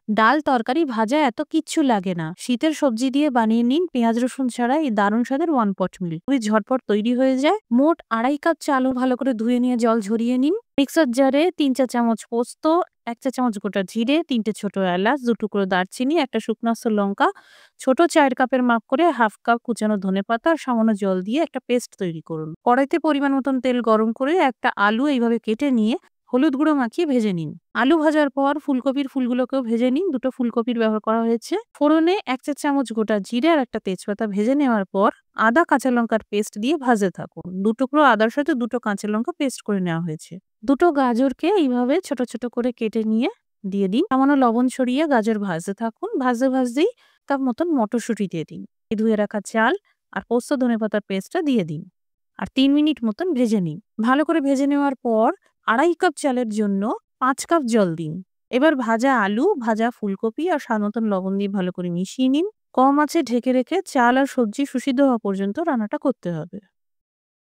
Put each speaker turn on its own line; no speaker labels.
ডাল, তরকারি, ভাজা এত কিচ্ছু লাগে না। শীতের সবজি দিয়ে বানিয়ে নিন পেঁয়াজ রসুন ছাড়া এই দারুণ স্বাদের ওয়ান পট মিল। খুবই ঝটপট তৈরি হয়ে যায়। মোট ২.৫ কাপ চালও ভালো করে ধুয়ে নিয়ে জল ঝরিয়ে নিন। মিক্সার জারে ৩ চা চামচ পোস্ত, ১ চা চামচ গোটা জিরে, ৩টে ছোট এলাচ, ২ টুকরো দারচিনি, ১টা শুকনো আস্ত লঙ্কা, ছোট চায়ের কাপের মাপ করে ১/২ কাপ কুচানো ধনেপাতা আর সামান্য জল দিয়ে একটা পেস্ট তৈরি করুন। কড়াইতে পরিমাণ মতন তেল গরম করে একটা আলু এইভাবে কেটে নিয়ে হলুদ গুঁড়ো মাখিয়ে ভেজে নিন। আলু ভাজার পর ফুলকপির ফুলগুলোকেও ভেজে নিন। ২টো ফুলকপির ব্যবহার করা হয়েছে। ফোড়নে ১ চা চামচ গোটা জিরে আর একটা তেজপাতা ভেজে নেওয়ার পর আদা কাঁচা লঙ্কার পেস্ট দিয়ে ভাজতে থাকুন। ২ টুকরো আদার সাথে ২টো কাঁচা লঙ্কা পেস্ট করে নেওয়া হয়েছে। ২টো গাজরকে এইভাবে ছোট ছোট করে কেটে নিয়ে দিয়ে দিন। সামান্য লবণ ছড়িয়ে গাজর ভাজতে থাকুন। ভাজতে ভাজতেই কাপ মতন মটরশুঁটি দিয়ে দিন। ধুয়ে রাখা চাল আর পোস্ত ধনেপাতার পেস্টটা দিয়ে দিন আর ৩ মিনিট মতন ভেজে নিন। ভালো করে ভেজে নেওয়ার পর ২.৫ কাপ চালের জন্য ৫ কাপ জল দিন। এবার ভাজা আলু, ভাজা ফুলকপি আর স্বাদ মতন লবণ দিয়ে ভালো করে মিশিয়ে নিন। কম আঁচে ঢেকে রেখে চাল আর সবজি সুসিদ্ধ হওয়া পর্যন্ত রান্নাটা করতে হবে।